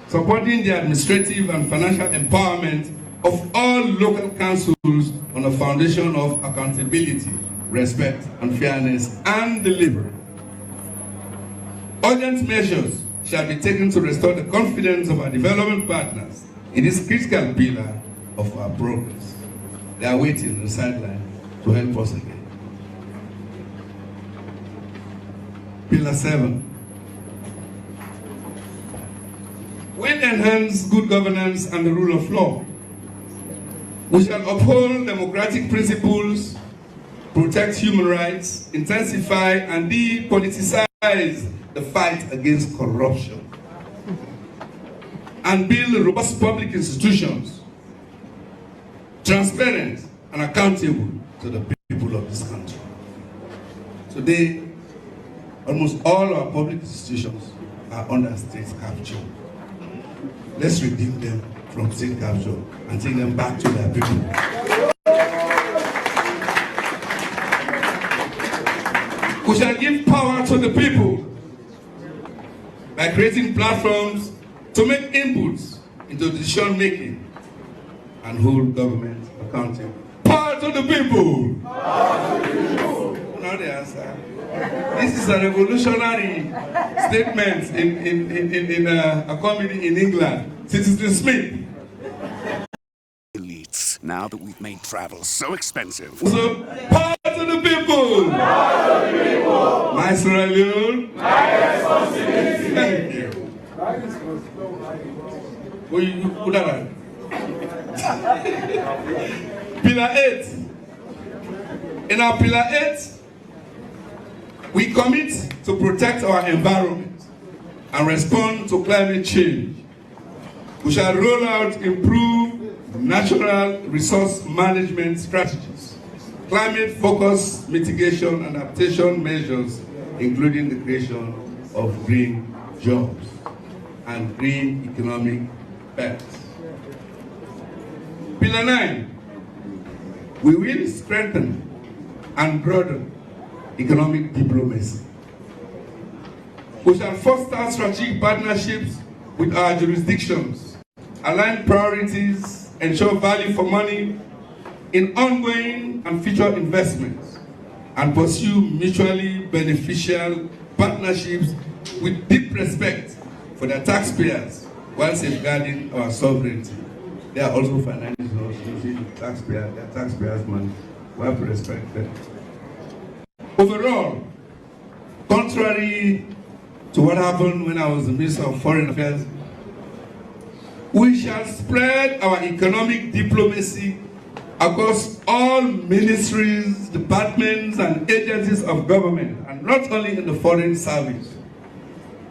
supporting the administrative and financial empowerment of all local councils on a foundation of accountability, respect, and fairness, and delivery. Urgent measures shall be taken to restore the confidence of our development partners in this critical pillar of our progress. They are waiting on the sideline to help us again. Pillar 7. We'll enhance good governance and the rule of law. We shall uphold democratic principles, protect human rights, intensify and depoliticize the fight against corruption, and build robust public institutions, transparent and accountable to the people of this country. Today, almost all our public institutions are under state capture. Let's redeem them from state capture and take them back to their people. We shall give power to the people by creating platforms to make inputs into decision making and hold government accountable. Power to the people! Power to the people! Now the answer. This is a revolutionary statement in a comedy in England. Citizen Smith. Elites, now that we've made travel so expensive. So, power to the people! Power to the people! My Sierra Leone. My responsibility. Thank you. Pillar 8. In our Pillar 8, we commit to protect our environment and respond to climate change. We shall roll out improved natural resource management strategies, climate-focused mitigation and adaptation measures, including the creation of green jobs and green economic belts. Pillar 9, we will strengthen and broaden economic diplomacy. We shall foster strategic partnerships with our jurisdictions, align priorities, ensure value for money in ongoing and future investments, and pursue mutually beneficial partnerships with deep respect for their taxpayers while safeguarding our sovereignty. They are also financing us using their taxpayers' money. We have to respect them. Overall, contrary to what happened when I was the Minister of Foreign Affairs, we shall spread our economic diplomacy across all ministries, departments, and agencies of government, and not only in the foreign service,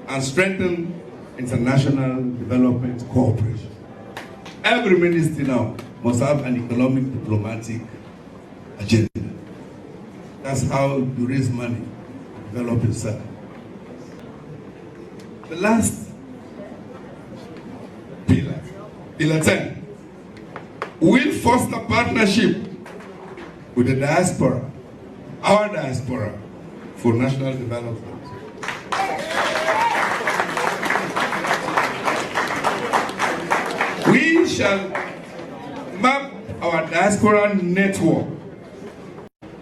and strengthen international development cooperation. Every ministry now must have an economic diplomatic agenda. That's how you raise money, develop yourself. The last pillar, Pillar 10, will foster partnership with the diaspora, our diaspora, for national development. We shall map our diaspora network,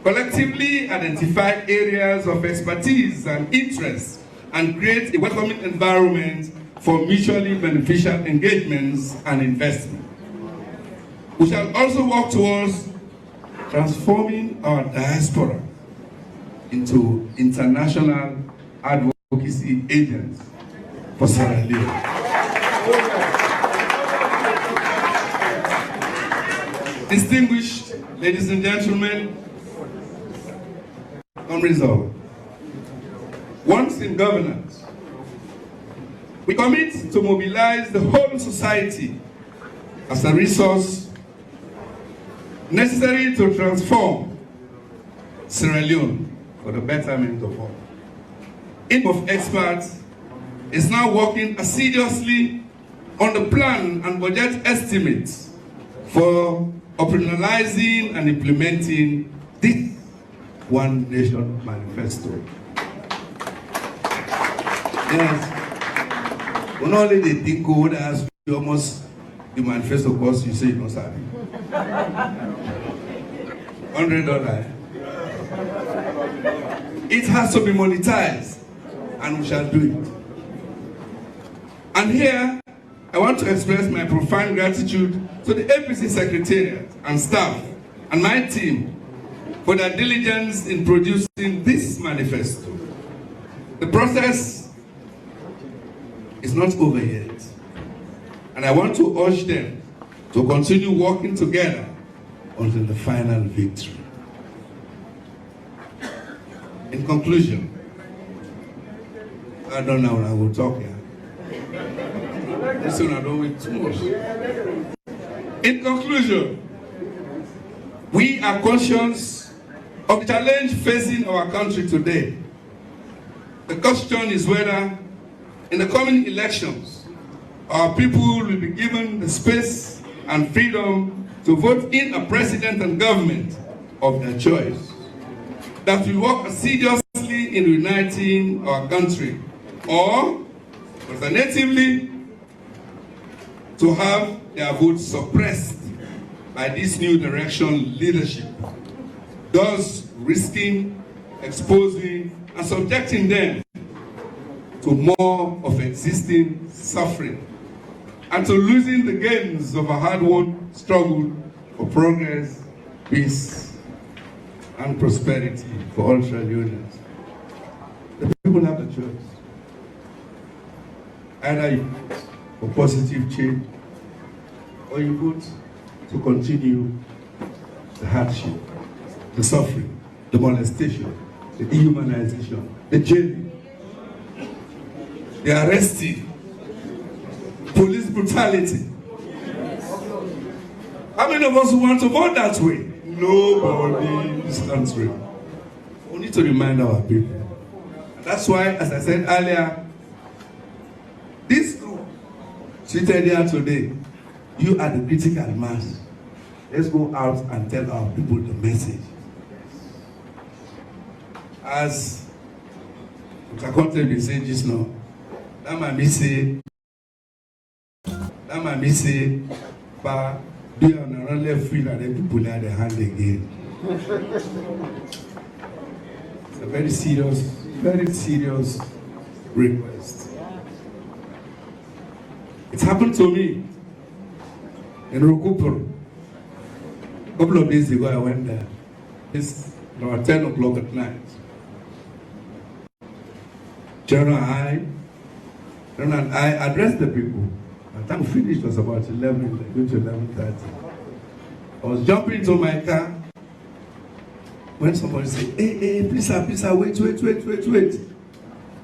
collectively identify areas of expertise and interest, and create a welcoming environment for mutually beneficial engagements and investment. We shall also work towards transforming our diaspora into international advocacy agents for Sierra Leone. Distinguished ladies and gentlemen, unresolved. Once in governance, we commit to mobilize the whole society as a resource necessary to transform Sierra Leone for the betterment of all. A team of experts is now working assiduously on the plan and budget estimates for operationalizing and implementing this One Nation Manifesto. Yes. When only they think code as you almost the manifesto cost, you say you don't have it. $100. It has to be monetized, and we shall do it. And here, I want to express my profound gratitude to the APC Secretariat and staff and my team for their diligence in producing this manifesto. The process is not over yet, and I want to urge them to continue working together until the final victory. In conclusion, I don't know when I will talk here. This one I don't wait too much. In conclusion, we are conscious of the challenge facing our country today. The question is whether in the coming elections, our people will be given the space and freedom to vote in a president and government of their choice that will work assiduously in uniting our country, or alternatively, to have their votes suppressed by this new direction leadership, thus risking exposing and subjecting them to more of existing suffering and to losing the gains of a hard-won struggle for progress, peace, and prosperity for all Leoneans. The people have a choice. Either you vote for positive change, or you vote to continue the hardship, the suffering, the molestation, the dehumanization, the jailing, the arresting, police brutality. How many of us want to vote that way? Nobody in this country. We need to remind our people. And that's why, as I said earlier, this group seated here today, you are the critical mass. Let's go out and tell our people the message. As Mr. Conte will say just now, that might be say, but do you not left feel that the people have their hand again? It's a very serious request. It happened to me in Rokupur. A couple of days ago, I went there. It's about 10 o'clock at night. General and I addressed the people. By the time we finished, it was about 11, going to 11:30. I was jumping into my car when somebody said, hey, please, sir, wait.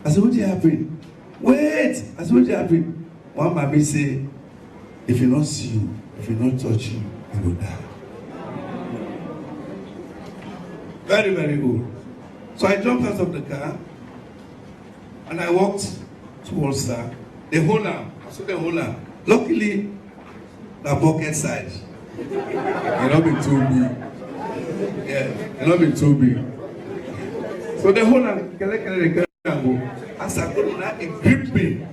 I said, what happened? Wait! I said, what happened? One mommy say, if you not see you, if you not touch you, you will die. Very, very good. So I jumped out of the car and I walked towards her. The whole arm. I saw the whole arm. Luckily, the pocket size. It not been too big. Yeah, it not been too big. So the whole arm, as I go now, it gripped me.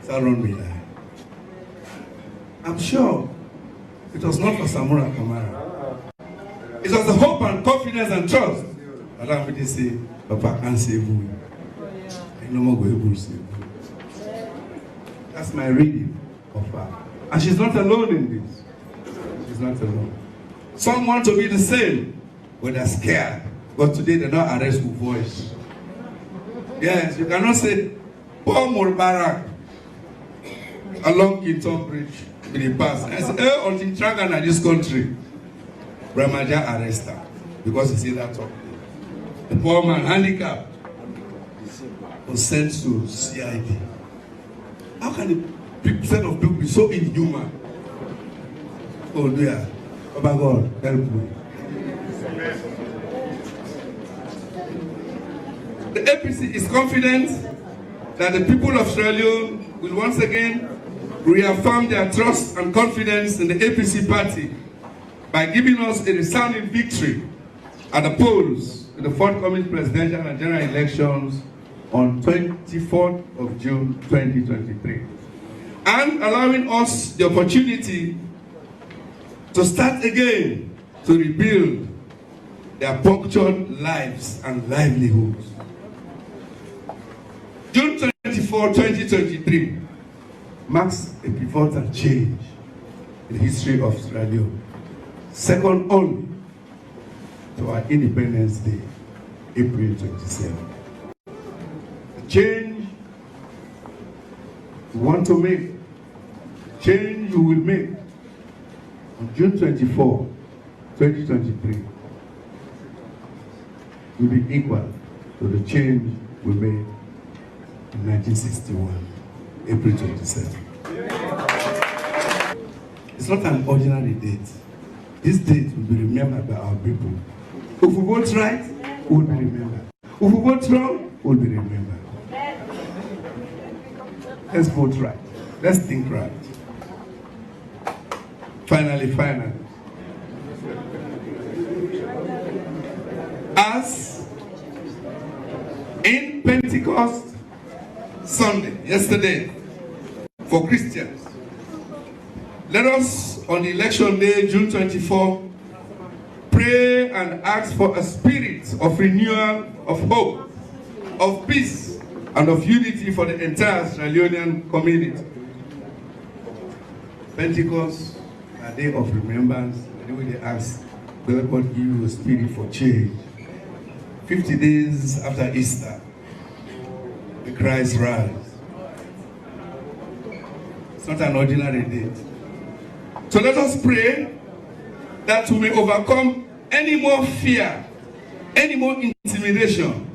Around me. I'm sure it was not for Samura Kamara. It was the hope and confidence and trust that I'm going to say, Papa can't save you. I no more go able to save you. That's my reading of her. And she's not alone in this. She's not alone. Some want to be the same, but they're scared. But today they're not arrest with voice. Yes, you cannot say, Paul Mulbarak along Kinton Bridge with the pass. I said, until Tragan in this country, Brahmaja arrest her because he said that talk. The poor man, handicapped, was sent to CID. How can the set of people be so inhuman? Oh dear, oh my God, help me. The APC is confident that the people of Sierra Leone will once again reaffirm their trust and confidence in the APC party by giving us a resounding victory at the polls in the forthcoming presidential and general elections on 24th of June 2023, and allowing us the opportunity to start again to rebuild their punctured lives and livelihoods. June 24, 2023 marks a pivotal change in the history of Sierra Leone. second only to our Independence Day, April 27. The change you want to make, change you will make on June 24, 2023 will be equal to the change we made in 1961, April 27. It's not an ordinary date. This date will be remembered by our people. If we vote right, we will be remembered. If we vote wrong, we will be remembered. Let's vote right. Let's think right. Finally, as in Pentecost Sunday, yesterday, for Christians, let us, on the election day, June 24, pray and ask for a spirit of renewal, of hope, of peace, and of unity for the entire Sierra Leonean community. Pentecost, a day of remembrance, the way they ask, God will give you a spirit for change. 50 days after Easter, the Christ rise. It's not an ordinary date. So let us pray that we may overcome any more fear, any more intimidation,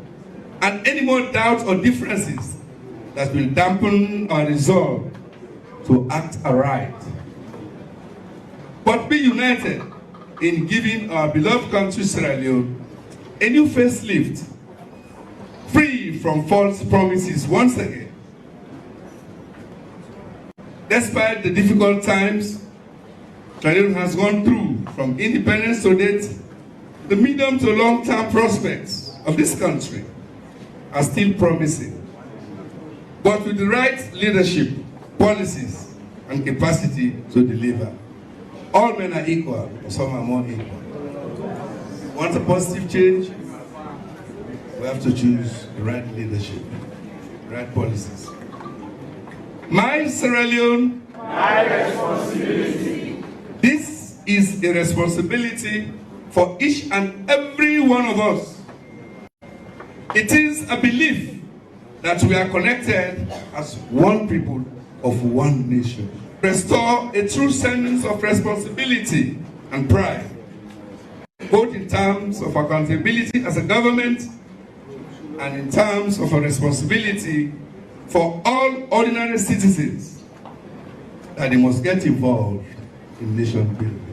and any more doubts or differences that will dampen our resolve to act aright. But be united in giving our beloved country, Sierra Leone, a new facelift, free from false promises once again. Despite the difficult times Sierra Leone has gone through from independence to date, the medium to long-term prospects of this country are still promising. But with the right leadership, policies, and capacity to deliver, all men are equal, or some are more equal. Want a positive change? We have to choose the right leadership, the right policies. My Sierra Leone, my responsibility. This is a responsibility for each and every one of us. It is a belief that we are connected as one people of one nation. Restore a true sense of responsibility and pride, both in terms of accountability as a government and in terms of a responsibility for all ordinary citizens that they must get involved in nation building.